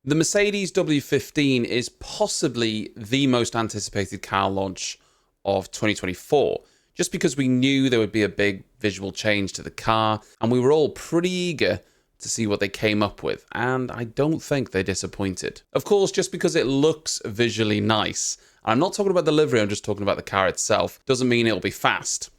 The Mercedes W15 is possibly the most anticipated car launch of 2024, just because we knew there would be a big visual change to the car, and we were all pretty eager to see what they came up with, and I don't think they disappointed. Of course, just because it looks visually nice, and I'm not talking about the livery, I'm just talking about the car itself, doesn't mean it'll be fast.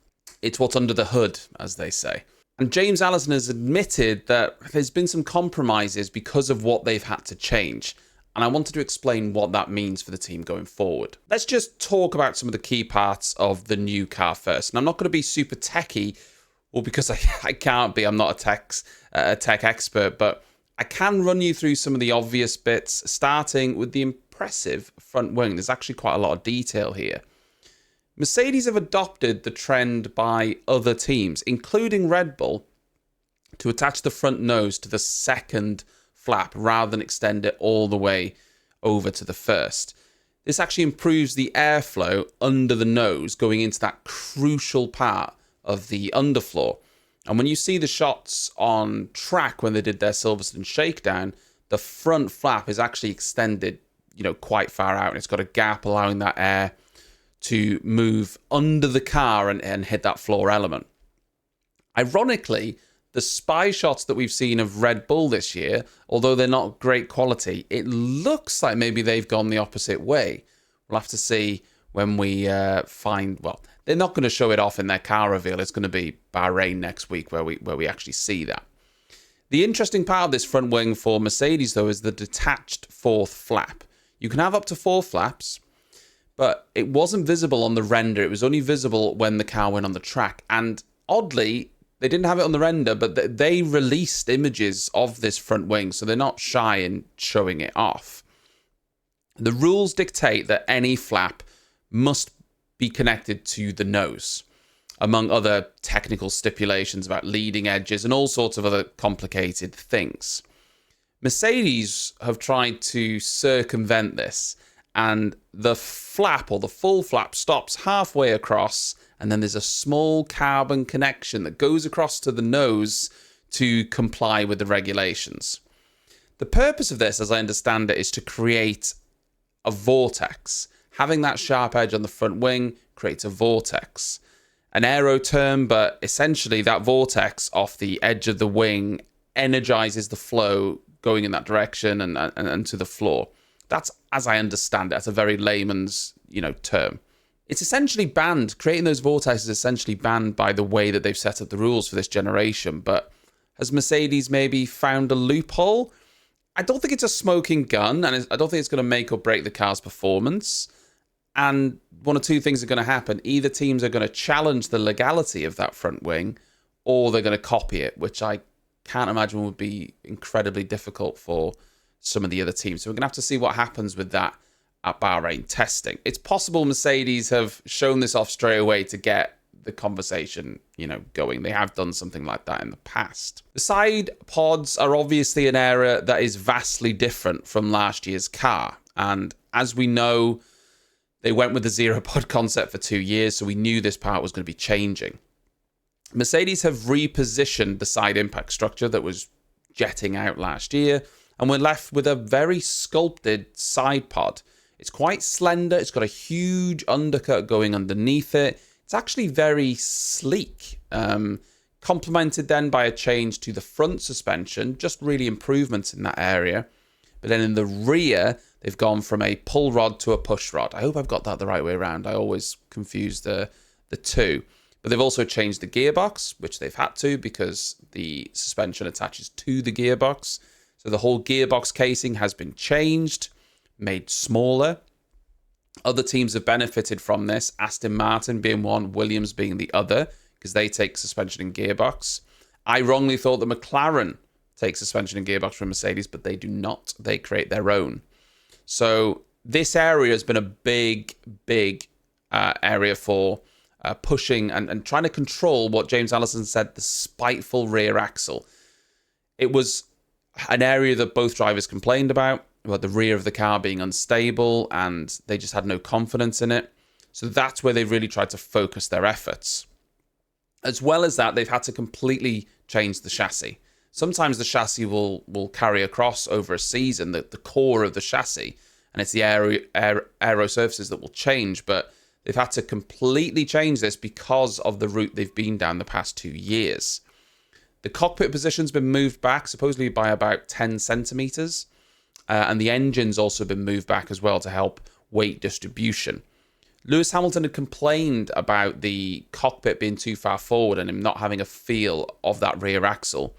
It's what's under the hood, as they say. And James Allison has admitted that there's been some compromises because of what they've had to change. And I wanted to explain what that means for the team going forward. Let's just talk about some of the key parts of the new car first. And I'm not going to be super techy, well, because I can't be. I'm not a tech expert, but I can run you through some of the obvious bits, starting with the impressive front wing. There's actually quite a lot of detail here. Mercedes have adopted the trend by other teams, including Red Bull, to attach the front nose to the second flap rather than extend it all the way over to the first. This actually improves the airflow under the nose going into that crucial part of the underfloor. And when you see the shots on track when they did their Silverstone shakedown, the front flap is actually extended, quite far out. And it's got a gap allowing that air to move under the car and hit that floor element. Ironically, the spy shots that we've seen of Red Bull this year, although they're not great quality, it looks like maybe they've gone the opposite way. We'll have to see when we find, well, they're not going to show it off in their car reveal. It's going to be Bahrain next week where we actually see that. The interesting part of this front wing for Mercedes, though, is the detached fourth flap. You can have up to 4 flaps, but it wasn't visible on the render. It was only visible when the car went on the track. And oddly, they didn't have it on the render, but they released images of this front wing, so they're not shy in showing it off. The rules dictate that any flap must be connected to the nose, among other technical stipulations about leading edges and all sorts of other complicated things. Mercedes have tried to circumvent this, and the flap, or the full flap, stops halfway across, and then there's a small carbon connection that goes across to the nose to comply with the regulations. The purpose of this, as I understand it, is to create a vortex. Having that sharp edge on the front wing creates a vortex. An aero term, but essentially that vortex off the edge of the wing energizes the flow going in that direction and to the floor. That's, as I understand it, that's a very layman's, term. It's essentially banned. Creating those vortices is essentially banned by the way that they've set up the rules for this generation. But has Mercedes maybe found a loophole? I don't think it's a smoking gun, and I don't think it's going to make or break the car's performance. And one or two things are going to happen. Either teams are going to challenge the legality of that front wing, or they're going to copy it, which I can't imagine would be incredibly difficult for some of the other teams. So we're going to have to see what happens with that at Bahrain testing. It's possible Mercedes have shown this off straight away to get the conversation, going. They have done something like that in the past. The side pods are obviously an area that is vastly different from last year's car. And as we know, they went with the zero pod concept for 2 years, so we knew this part was going to be changing. Mercedes have repositioned the side impact structure that was jetting out last year, and we're left with a very sculpted side pod. It's quite slender. It's got a huge undercut going underneath it. It's actually very sleek, complemented then by a change to the front suspension, just really improvements in that area. But then in the rear, they've gone from a pull rod to a push rod. I hope I've got that the right way around. I always confuse the two. But they've also changed the gearbox, which they've had to because the suspension attaches to the gearbox. So the whole gearbox casing has been changed, made smaller. Other teams have benefited from this, Aston Martin being one, Williams being the other, because they take suspension and gearbox. I wrongly thought that McLaren takes suspension and gearbox from Mercedes, but they do not. They create their own. So this area has been a big area for pushing and trying to control what James Allison said, the spiteful rear axle. It was an area that both drivers complained about the rear of the car being unstable, and they just had no confidence in it. So that's where they've really tried to focus their efforts. As well as that, they've had to completely change the chassis. Sometimes the chassis will carry across over a season, the core of the chassis, and it's the aero surfaces that will change. But they've had to completely change this because of the route they've been down the past 2 years. The cockpit position's been moved back, supposedly by about 10 centimeters. And the engine's also been moved back as well to help weight distribution. Lewis Hamilton had complained about the cockpit being too far forward and him not having a feel of that rear axle.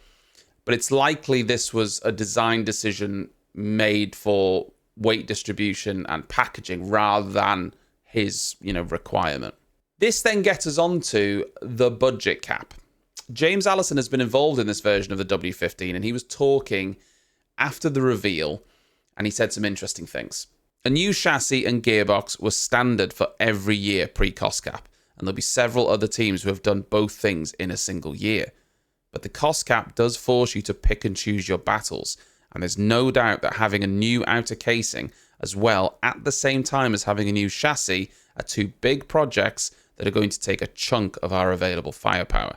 But it's likely this was a design decision made for weight distribution and packaging rather than his, requirement. This then gets us on to the budget cap. James Allison has been involved in this version of the W15, and he was talking after the reveal, and he said some interesting things. A new chassis and gearbox was standard for every year pre-cost cap, and there'll be several other teams who have done both things in a single year. But the cost cap does force you to pick and choose your battles, and there's no doubt that having a new outer casing as well at the same time as having a new chassis are two big projects that are going to take a chunk of our available firepower.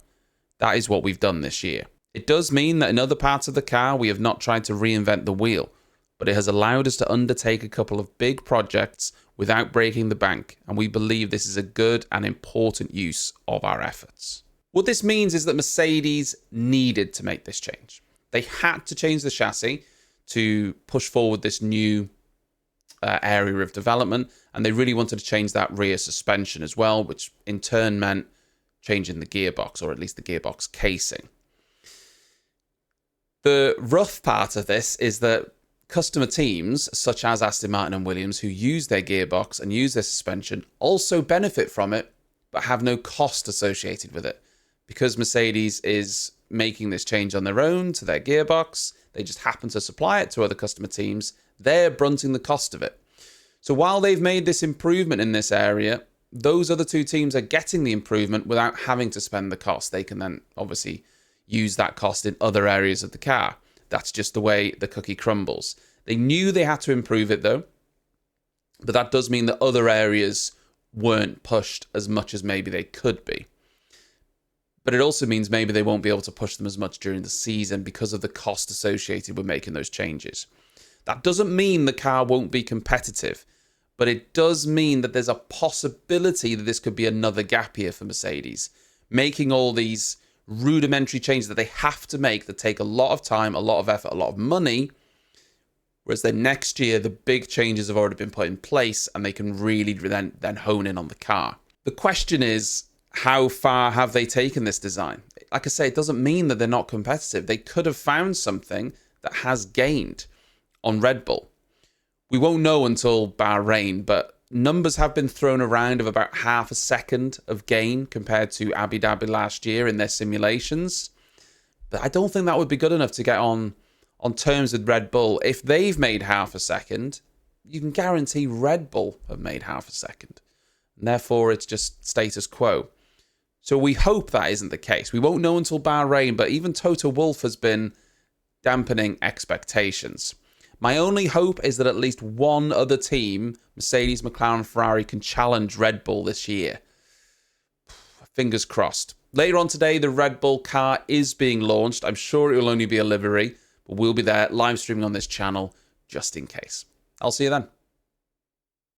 That is what we've done this year. It does mean that in other parts of the car we have not tried to reinvent the wheel, but it has allowed us to undertake a couple of big projects without breaking the bank, and we believe this is a good and important use of our efforts. What this means is that Mercedes needed to make this change. They had to change the chassis to push forward this new area of development, and they really wanted to change that rear suspension as well, which in turn meant changing the gearbox, or at least the gearbox casing. The rough part of this is that customer teams, such as Aston Martin and Williams, who use their gearbox and use their suspension, also benefit from it, but have no cost associated with it. Because Mercedes is making this change on their own to their gearbox, they just happen to supply it to other customer teams, they're brunting the cost of it. So while they've made this improvement in this area, those other two teams are getting the improvement without having to spend the cost. They can then obviously use that cost in other areas of the car. That's just the way the cookie crumbles. They knew they had to improve it though, but that does mean that other areas weren't pushed as much as maybe they could be. But it also means maybe they won't be able to push them as much during the season because of the cost associated with making those changes. That doesn't mean the car won't be competitive, but it does mean that there's a possibility that this could be another gap year for Mercedes, making all these rudimentary changes that they have to make that take a lot of time, a lot of effort, a lot of money, whereas then next year the big changes have already been put in place and they can really then hone in on the car. The question is, how far have they taken this design? Like I say, it doesn't mean that they're not competitive. They could have found something that has gained on Red Bull. We won't know until Bahrain, but numbers have been thrown around of about half a second of gain compared to Abu Dhabi last year in their simulations. But I don't think that would be good enough to get on terms with Red Bull. If they've made half a second, you can guarantee Red Bull have made half a second. And therefore, it's just status quo. So we hope that isn't the case. We won't know until Bahrain, but even Toto Wolff has been dampening expectations. My only hope is that at least one other team, Mercedes, McLaren, Ferrari, can challenge Red Bull this year. Fingers crossed. Later on today, the Red Bull car is being launched. I'm sure it will only be a livery, but we'll be there live streaming on this channel just in case. I'll see you then.